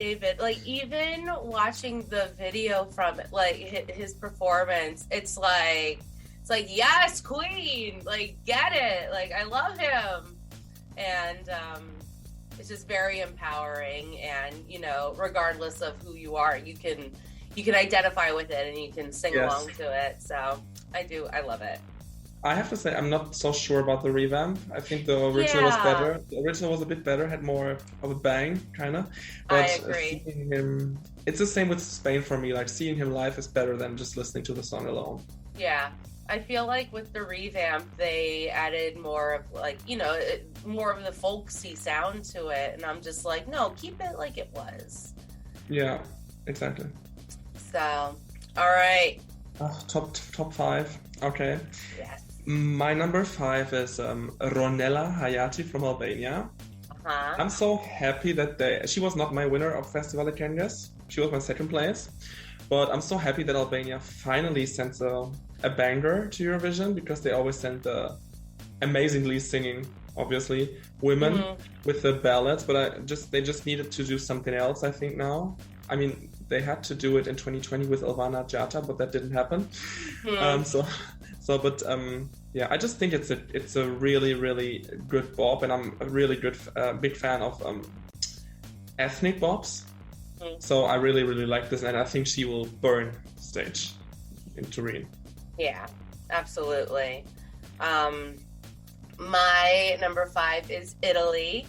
David, like even watching the video from like his performance, it's like yes, Queen, like get it, like I love him, and it's just very empowering, and regardless of who you are, you can identify with it and you can sing Yes. along to it. So I love it. I have to say, I'm not so sure about the revamp. I think the original was Yeah, better. The original was a bit better, had more of a bang, kind of. I But agree. seeing him, it's the same with Spain for me. Like, seeing him live is better than just listening to the song alone. Yeah. I feel like with the revamp, they added more of like, more of the folksy sound to it. And I'm just like, no, keep it like it was. Yeah, exactly. So, all right. Top five. Okay. Yes. My number five is Ronella Hayati from Albania. Uh-huh. I'm so happy that she was not my winner of Festival Cangas. She was my second place. But I'm so happy that Albania finally sent a banger to Eurovision, because they always send the amazingly singing, obviously, women with the ballads. But they just needed to do something else, I think, now. I mean, they had to do it in 2020 with Elvana Jata, but that didn't happen. Hmm. Yeah, I just think it's a really, really good bop, and I'm a really big fan of ethnic bops. Hmm. So I really, really like this, and I think she will burn stage in Turin. Yeah, absolutely. Um, my number five is Italy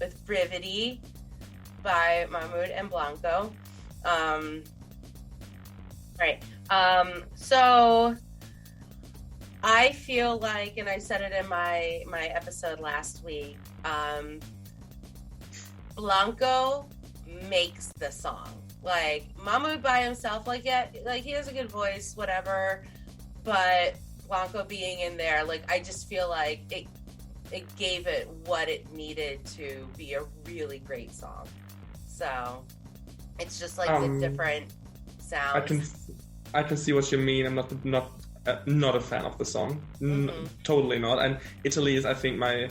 with Brividi by Mahmoud and Blanco. Right. So I feel like, and I said it in my episode last week, Blanco makes the song. Like Mahmoud by himself, like yeah, like he has a good voice, whatever. But Blanco being in there, like I just feel like it gave it what it needed to be a really great song. So it's just like the different I sounds. can I can see what you mean. I'm not a fan of the song. Totally not. And Italy is, I think, my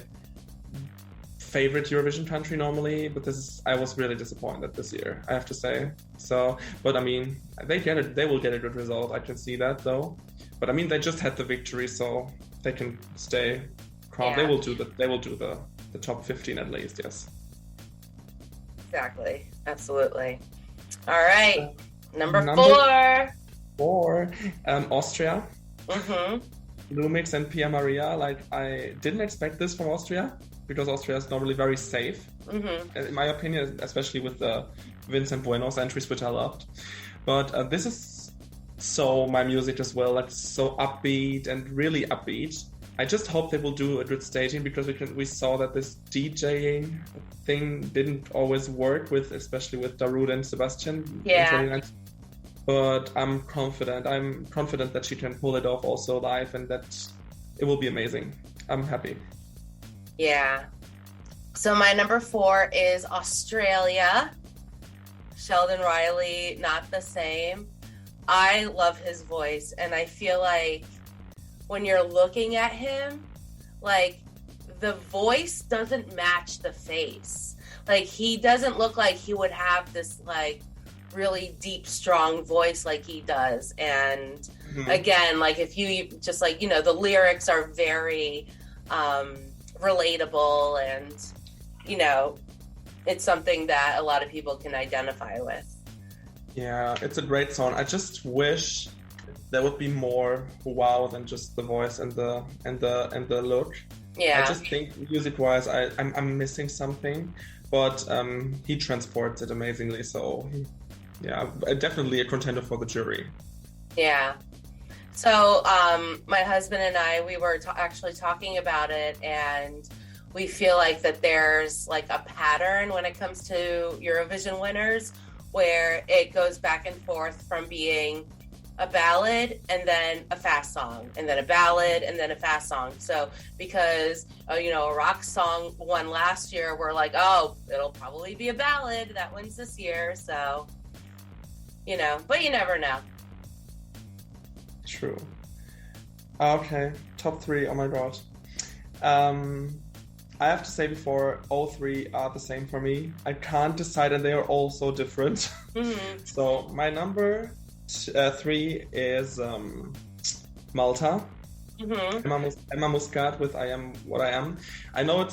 favorite Eurovision country normally, but I was really disappointed this year, I have to say. So, but I mean, they will get a good result. I can see that though. But I mean, they just had the victory, so they can stay crowned. Yeah. They will do the top 15 at least. Yes. Exactly. Absolutely. All right. Number four, Austria. Mm-hmm. Lumix and Pia Maria. Like, I didn't expect this from Austria, because Austria is normally very safe, in my opinion, especially with the Vincent Buenos entries, which I loved. But this is so my music as well, like so upbeat and really upbeat. I just hope they will do a good staging, because we saw that this DJing thing didn't always work especially with Darude and Sebastian in 2019. But I'm confident that she can pull it off also live, and that it will be amazing. I'm happy. Yeah. So my number 4 is Australia. Sheldon Riley, Not the Same. I love his voice, and I feel like when you're looking at him, like the voice doesn't match the face. Like he doesn't look like he would have this like really deep, strong voice like he does. And again, like if you just like, the lyrics are very relatable, and it's something that a lot of people can identify with. Yeah, it's a great song. I just wish there would be more wow than just the voice and the look. Yeah. I just think music-wise, I'm missing something, but he transports it amazingly. So definitely a contender for the jury. Yeah. So my husband and I, we were actually talking about it, and we feel like that there's like a pattern when it comes to Eurovision winners, where it goes back and forth from being a ballad and then a fast song, and then a ballad and then a fast song. So because a rock song won last year, we're like, oh, it'll probably be a ballad that wins this year. So but you never know. True. Okay, top 3. Oh my god. I have to say before, all three are the same for me. I can't decide, and they are all so different. Mm-hmm. So my number three is Malta. Mm-hmm. Emma Muscat with I Am What I Am. I know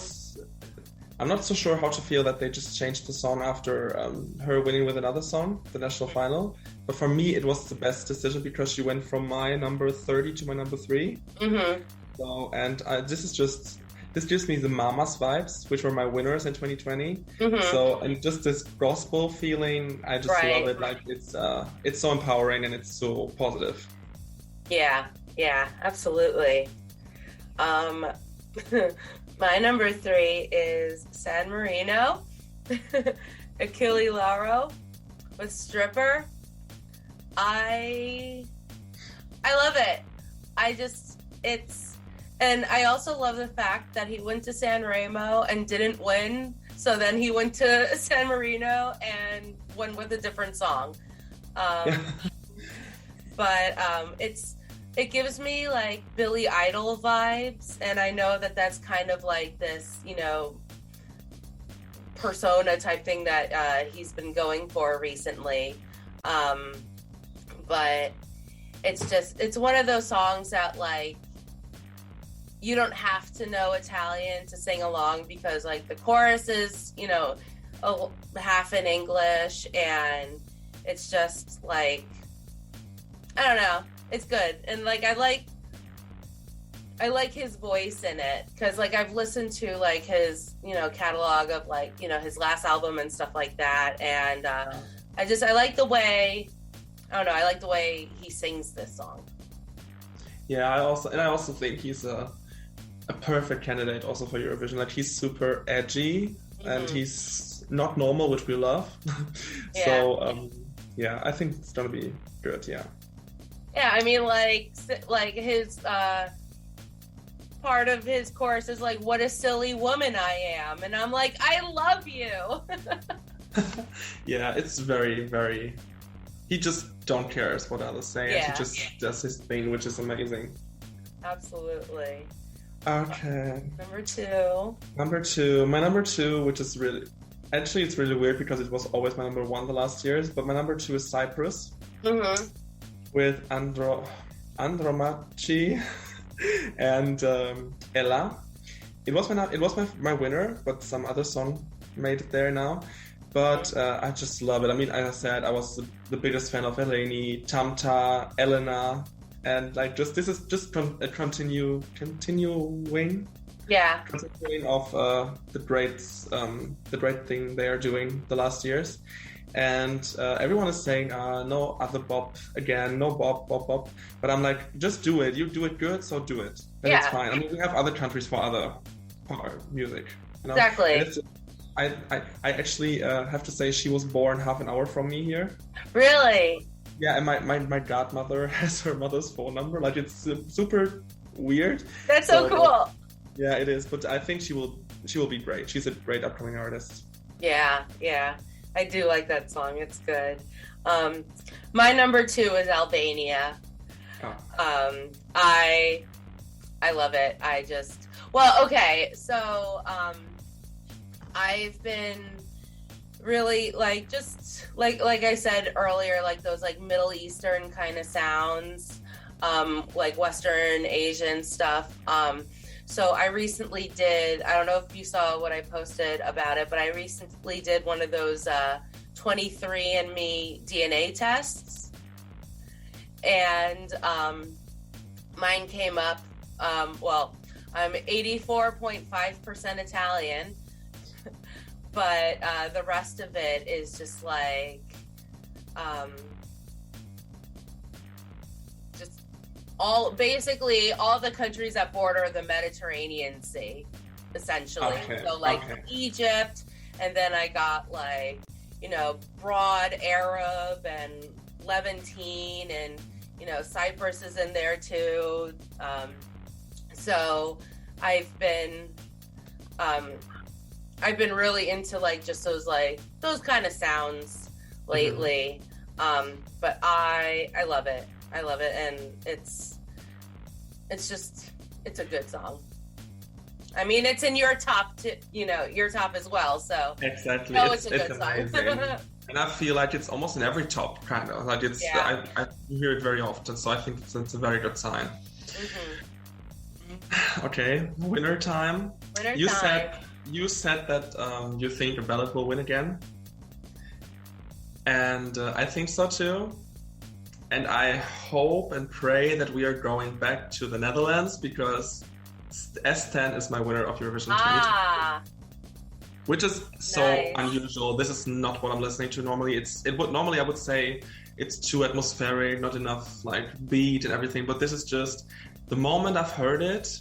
I'm not so sure how to feel that they just changed the song after her winning with another song, the national final. But for me, it was the best decision because she went from my number 30 to my number 3. Mm-hmm. So, and this gives me the Mamas vibes, which were my winners in 2020. Mm-hmm. So, and just this gospel feeling, I just love it. Like it's so empowering and it's so positive. Yeah, absolutely. My number 3 is San Marino, Achille Lauro with Stripper. I love it. And I also love the fact that he went to San Remo and didn't win. So then he went to San Marino and won with a different song. But it gives me like Billy Idol vibes, and I know that that's kind of like this, persona type thing that he's been going for recently. But it's one of those songs that like you don't have to know Italian to sing along because like the chorus is, half in English, and it's just like, I don't know. It's good. And like I like his voice in it because like I've listened to like his catalog of like his last album and stuff like that, and I like the way he sings this song. Yeah, I also think he's a perfect candidate also for Eurovision. Like he's super edgy, and he's not normal, which we love. So I think it's gonna be good. Yeah, I mean, like his part of his chorus is like, "What a silly woman I am," and I'm like, "I love you." Yeah, it's very, very. He just don't care what others say. Yeah. He just does his thing, which is amazing. Absolutely. Okay. Number 2. My number 2, which is really, actually, it's really weird because it was always my number 1 the last years. But my number 2 is Cyprus. Mm-hmm. With Andromachi and Ella. It was my winner, but some other song made it there now. But I just love it. I mean, as I said, I was the biggest fan of Eleni, Tamta, Elena, and like this is just a continuing. Yeah. Continuing of the great thing they are doing the last years. And everyone is saying, no other bop again, no bop. But I'm like, just do it. You do it good, so do it. Then it's fine. I mean, we have other countries for other music. Exactly. I actually have to say she was born half an hour from me here. Really? Yeah, and my godmother has her mother's phone number. Like, it's super weird. That's so cool. Yeah, it is. But I think she will be great. She's a great upcoming artist. Yeah. I do like that song. It's good. My number 2 is Albania. Oh. I love it. So I've been really like just like I said earlier, like those like Middle Eastern kind of sounds, like Western Asian stuff. So I recently did, I don't know if you saw what I posted about it, but I recently did one of those 23andMe DNA tests. And mine came up, I'm 84.5% Italian, but the rest of it is just like, all the countries that border the Mediterranean Sea, essentially. Okay. So like Egypt, and then I got like, broad Arab and Levantine, and Cyprus is in there too. So I've been really into like just those kind of sounds lately. But I love it. And it's a good song. I mean, it's in your top, your top as well. So exactly, it's a good amazing. song. And I feel like it's almost in every top, kind of. Like it's, I hear it very often, so I think it's a very good sign. Mm-hmm. Okay, winner time. You said that you think a ballad will win again, and I think so too. And I hope and pray that we are going back to the Netherlands, because S10 is my winner of Eurovision 2020. Which is so unusual. This is not what I'm listening to normally. Normally I would say it's too atmospheric, not enough like beat and everything. But this is just the moment I've heard it.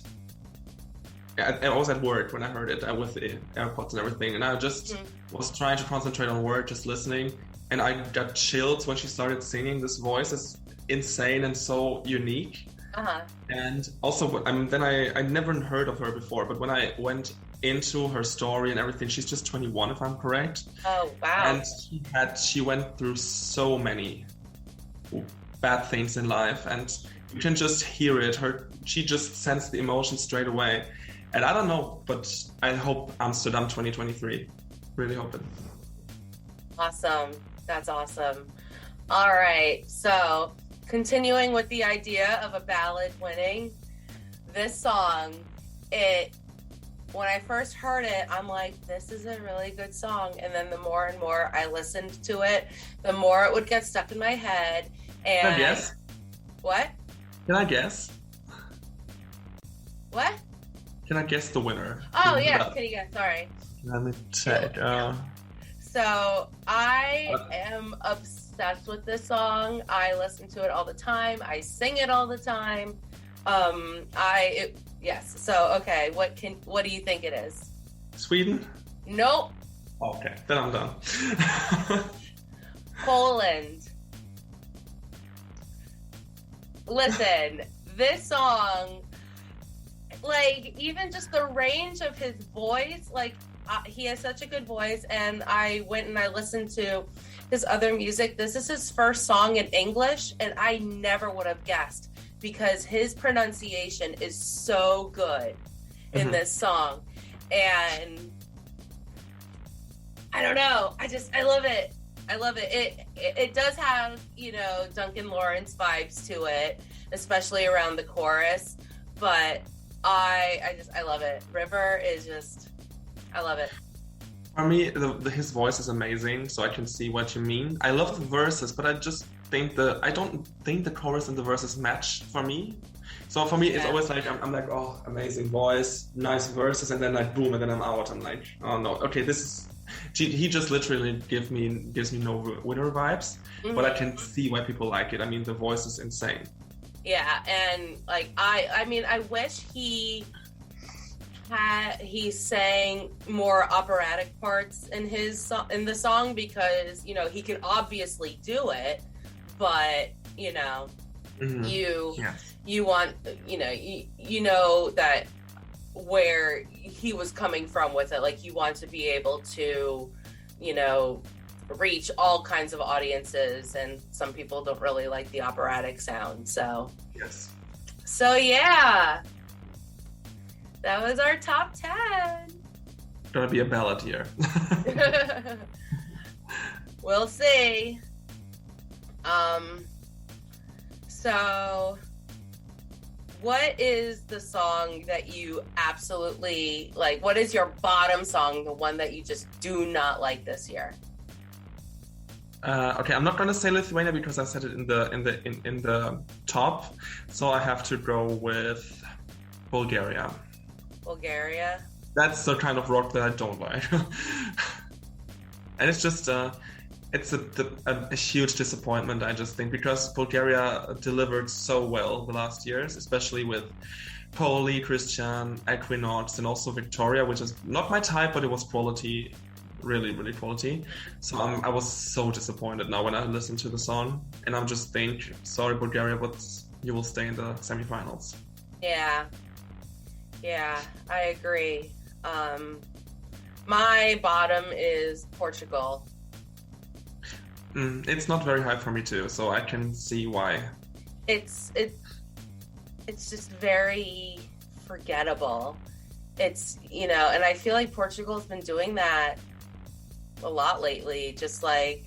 I was at work when I heard it with the AirPods and everything, and I just was trying to concentrate on work, just listening, and I got chills when she started singing. This voice is insane and so unique. And also, I mean, then I never heard of her before, but when I went into her story and everything, she's just 21 if I'm correct. Oh wow. And she went through so many bad things in life, and you can just hear it. She just sensed the emotion straight away. And I don't know, but I hope Amsterdam 2023. Really hope it. Awesome. That's awesome. All right, so continuing with the idea of a ballad winning, this song, when I first heard it, I'm like, this is a really good song. And then the more and more I listened to it, the more it would get stuck in my head. And can I guess? What? Can I guess? What? Can I guess the winner? Oh, yeah. Can you guess? Sorry. Let me check. So I am obsessed with this song. I listen to it all the time. I sing it all the time. Yes. So, okay. What do you think it is? Sweden? Nope. Okay. Then I'm done. Poland. Listen, this song, like, even just the range of his voice, like, he has such a good voice, and I went and I listened to his other music. This is his first song in English, and I never would have guessed, because his pronunciation is so good in this song. And I don't know, I love it. I love it. It does have, Duncan Lawrence vibes to it, especially around the chorus, but I love it. River is just, I love it. For me, his voice is amazing, so I can see what you mean. I love the verses, but I just think I don't think the chorus and the verses match for me. So for me, it's always like, I'm like, oh, amazing voice, nice verses, and then like, boom, and then I'm out. I'm like, oh no, okay, he just literally gives me no winner vibes, but I can see why people like it. I mean, the voice is insane. Yeah, and like, I mean, I wish he sang more operatic parts in the song, because he can obviously do it, but you want that where he was coming from with it, like you want to be able to reach all kinds of audiences, and some people don't really like the operatic sound, so yeah, that was our top 10. Gonna be a ballad here. We'll see. So what is the song that you absolutely like? What is your bottom song, the one that you just do not like this year? Okay, I'm not gonna say Lithuania because I said it in the top, so I have to go with Bulgaria. Bulgaria? That's the kind of rock that I don't like. And it's just it's a huge disappointment, I just think, because Bulgaria delivered so well the last years, especially with Poli, Christian, Equinox, and also Victoria, which is not my type, but it was quality, really, really quality. So I was so disappointed now when I listened to the song, and I'm just think, sorry Bulgaria, but you will stay in the semifinals. Yeah, I agree. My bottom is Portugal. It's not very high for me too, so I can see why. It's just very forgettable, it's, and I feel like Portugal's been doing that a lot lately, just like